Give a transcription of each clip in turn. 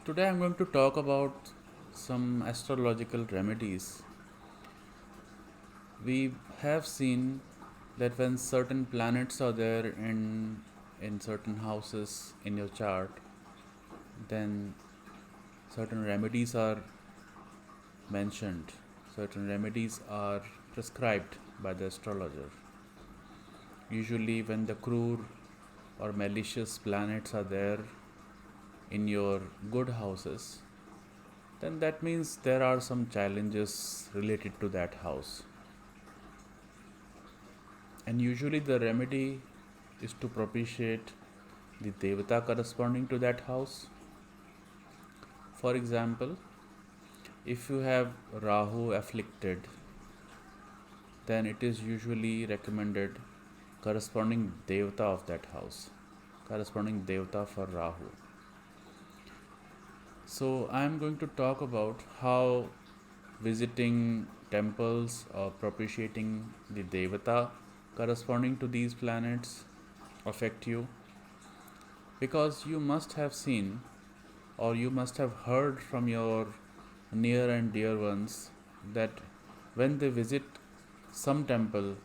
Today I'm going to talk about some astrological remedies. We have seen that when certain planets are there in certain houses in your chart, then certain remedies are mentioned. Certain remedies are prescribed by the astrologer. Usually when the cruel or malicious planets are there in your good houses, then that means there are some challenges related to that house. And usually the remedy is to propitiate the devata corresponding to that house. For example, if you have Rahu afflicted, then it is usually recommended corresponding devata of that house, corresponding devata for Rahu. So I am going to talk about how visiting temples or propitiating the devata corresponding to these planets affect you, because you must have seen or you must have heard from your near and dear ones that when they visit some temple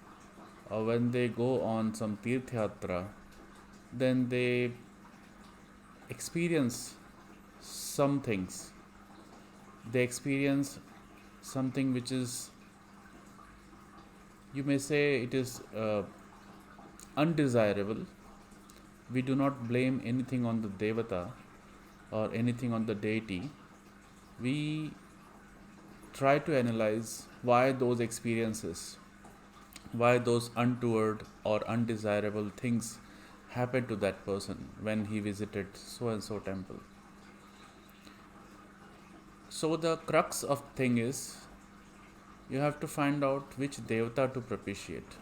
or when they go on some tirth yatra, then they experience some things. They experience something which is, you may say, it is undesirable. We do not blame anything on the devata or anything on the deity. We try to analyze why those experiences, why those untoward or undesirable things happened to that person when he visited so and so temple. So the crux of thing is, you have to find out which devata to propitiate.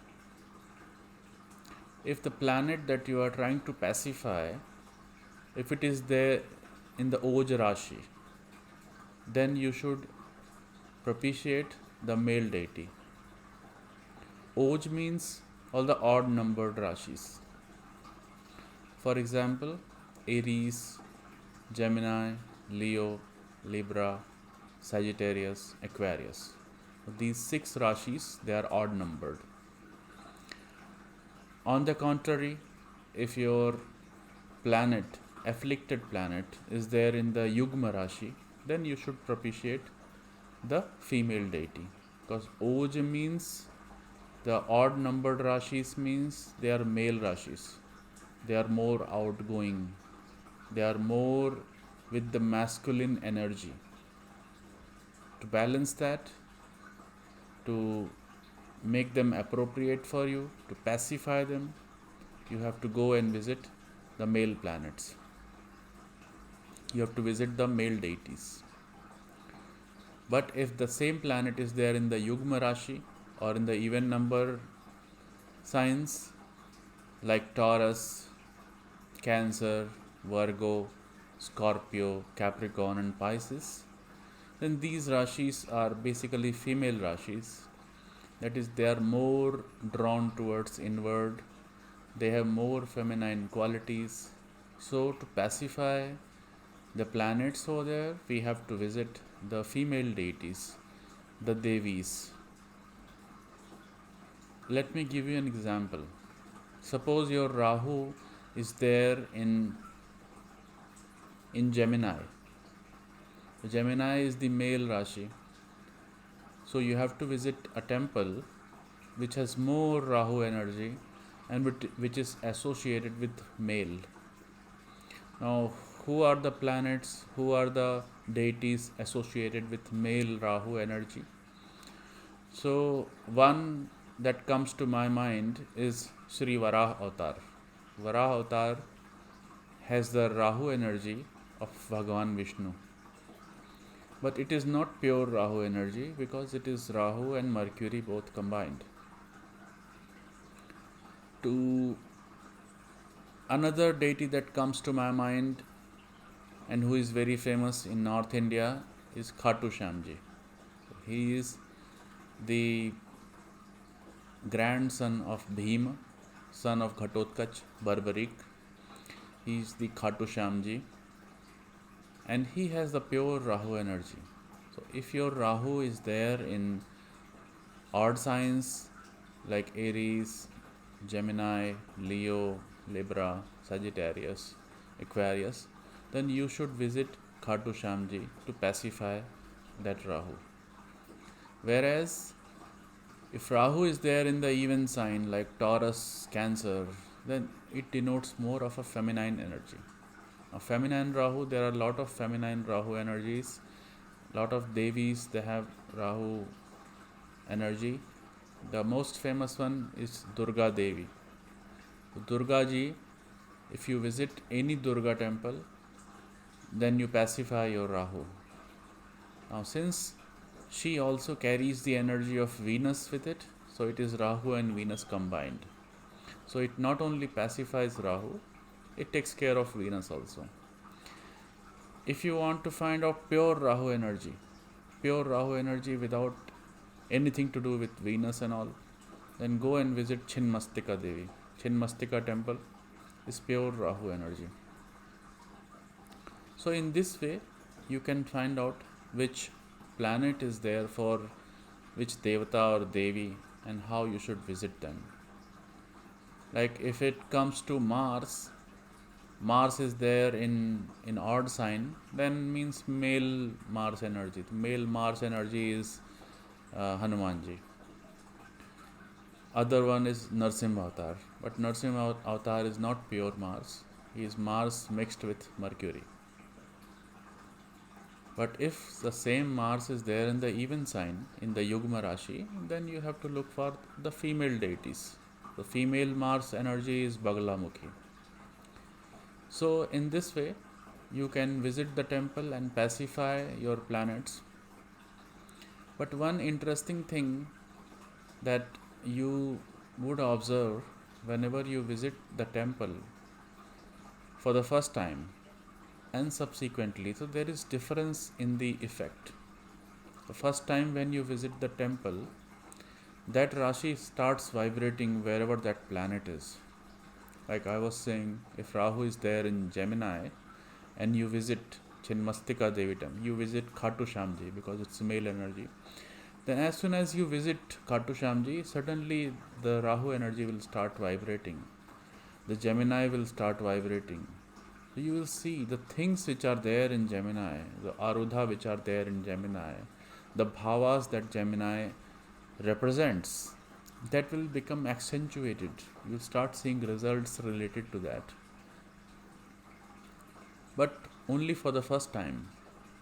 If the planet that you are trying to pacify, if it is there in the Oj Rashi, then you should propitiate the male deity. Oj means all the odd numbered Rashis. For example, Aries, Gemini, Leo, Libra, Sagittarius, Aquarius. These 6 Rashis, they are odd numbered. On the contrary, if your planet, afflicted planet, is there in the Yugma Rashi, then you should propitiate the female deity. Because Oj means the odd numbered Rashis means they are male Rashis. They are more outgoing. They are more with the masculine energy. To balance that, to make them appropriate for you, to pacify them, you have to go and visit the male planets. You have to visit the male deities. But if the same planet is there in the Yugma Rashi or in the even number signs like Taurus, Cancer, Virgo, Scorpio, Capricorn and Pisces, then these Rashis are basically female Rashis. That is, they are more drawn towards inward, they have more feminine qualities. So to pacify the planets over there, we have to visit the female deities, the Devis. Let me give you an example. Suppose your Rahu is there in Gemini. Gemini is the male Rashi. So you have to visit a temple which has more Rahu energy and which is associated with male. Now, who are the planets, who are the deities associated with male Rahu energy? So one that comes to my mind is Sri Varaha Avatar. Varaha Avatar has the Rahu energy of Bhagavan Vishnu. But it is not pure Rahu energy, because it is Rahu and Mercury both combined. To another deity that comes to my mind and who is very famous in North India is Khatu Shyamji. He is the grandson of Bhima, son of Ghatotkach, Barbarik. He is the Khatu Shyamji. and he has the pure Rahu energy. So if your Rahu is there in odd signs like Aries, Gemini, Leo, Libra, Sagittarius, Aquarius, then you should visit Khatu Shamji to pacify that Rahu. Whereas if Rahu is there in the even sign like Taurus, Cancer, then it denotes more of a feminine energy. A feminine Rahu, there are a lot of feminine Rahu energies. Lot of Devis, they have Rahu energy. The most famous one is Durga Devi. Durga Ji, if you visit any Durga temple, then you pacify your Rahu. Now, since she also carries the energy of Venus with it, so it is Rahu and Venus combined. So it not only pacifies Rahu, it takes care of Venus also. If you want to find out pure Rahu energy without anything to do with Venus and all, then go and visit Chinmastika Devi. Chinmastika temple is pure Rahu energy. So in this way, you can find out which planet is there for which Devata or Devi and how you should visit them. Like if it comes to Mars is there in odd sign, then means male Mars energy. The male Mars energy is Hanumanji. Other one is Narsimha Avatar, but Narsimha Avatar is not pure Mars. He is Mars mixed with Mercury. But if the same Mars is there in the even sign, in the Yugma Rashi, then you have to look for the female deities. The female Mars energy is Bagalamukhi. So in this way, you can visit the temple and pacify your planets. But one interesting thing that you would observe whenever you visit the temple for the first time and subsequently, so there is difference in the effect. The first time when you visit the temple, that Rashi starts vibrating wherever that planet is. Like I was saying, if Rahu is there in Gemini and you visit Chinmastika Devi temple, you visit Khatu Shamji because it's male energy, then as soon as you visit Khatu Shamji, suddenly the Rahu energy will start vibrating. The Gemini will start vibrating. So you will see the things which are there in Gemini, the Arudha which are there in Gemini, the bhavas that Gemini represents, that will become accentuated. You will start seeing results related to that. But only for the first time.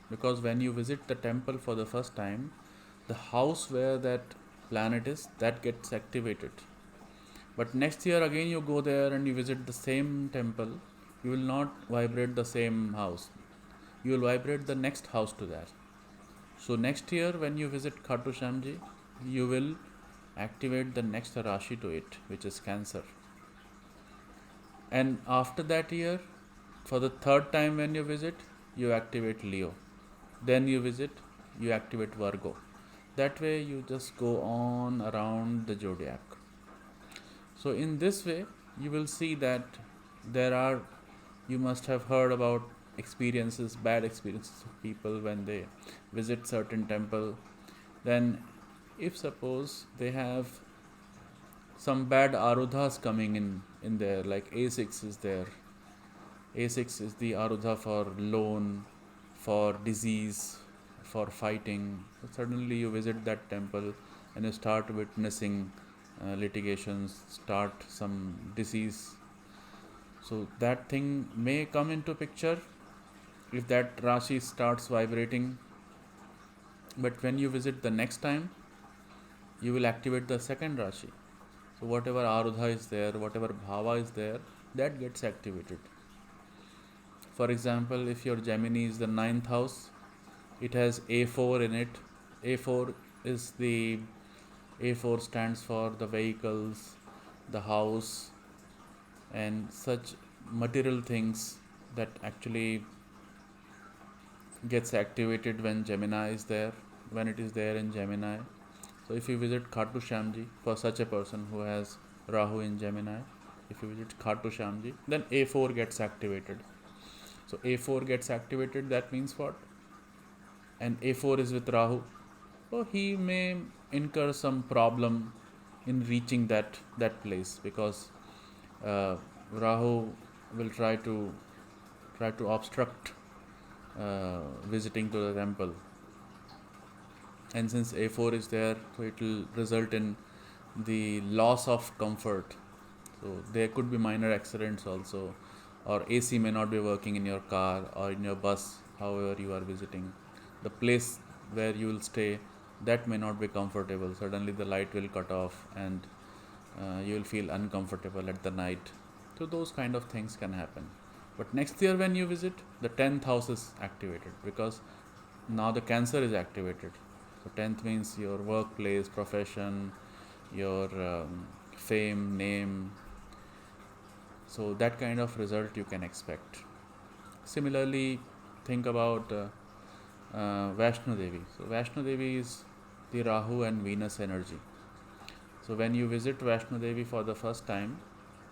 Because when you visit the temple for the first time, the house where that planet is, that gets activated. But next year again you go there and you visit the same temple, you will not vibrate the same house. You will vibrate the next house to that. So next year when you visit Khatu Shamji, you will activate the next Rashi to it, which is Cancer. And after that year, for the third time when you visit, you activate Leo. Then you visit, you activate Virgo. That way you just go on around the zodiac. So in this way, you will see that you must have heard about experiences, bad experiences of people when they visit certain temple. Then if suppose they have some bad arudhas coming in there, like A6 is there. A6 is the arudha for loan, for disease, for fighting. So suddenly you visit that temple and you start witnessing litigations, start some disease. So that thing may come into picture if that Rashi starts vibrating. But when you visit the next time, you will activate the second Rashi. So whatever Arudha is there, whatever Bhava is there, that gets activated. For example, if your Gemini is the 9th house, it has A4 in it. A4 stands for the vehicles, the house, and such material things that actually gets activated when Gemini is there, when it is there in Gemini. So if you visit Khatu Shamji, for such a person who has Rahu in Gemini, if you visit Khatu Shamji, then A4 gets activated. So A4 gets activated, that means what? And A4 is with Rahu. So he may incur some problem in reaching that place, because Rahu will try to obstruct visiting to the temple. And since A4 is there, so it will result in the loss of comfort. So there could be minor accidents also, or AC may not be working in your car or in your bus, however you are visiting. The place where you will stay, that may not be comfortable. Suddenly the light will cut off, and you will feel uncomfortable at the night. So those kind of things can happen. But next year when you visit, the 10th house is activated, because now the Cancer is activated. So 10th means your workplace, profession, your fame, name. So that kind of result you can expect. Similarly, think about Vaishno Devi. So Vaishno Devi is the Rahu and Venus energy. So when you visit Vaishno Devi for the first time,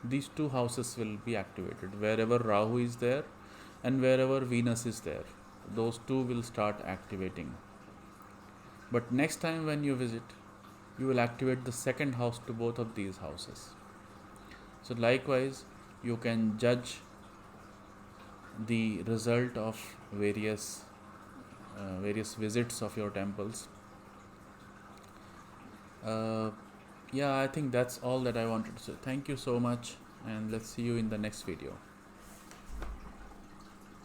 these two houses will be activated. Wherever Rahu is there and wherever Venus is there, those two will start activating. But next time when you visit, you will activate the second house to both of these houses. So likewise, you can judge the result of various visits of your temples. Yeah, I think that's all that I wanted to say. Thank you so much, and let's see you in the next video.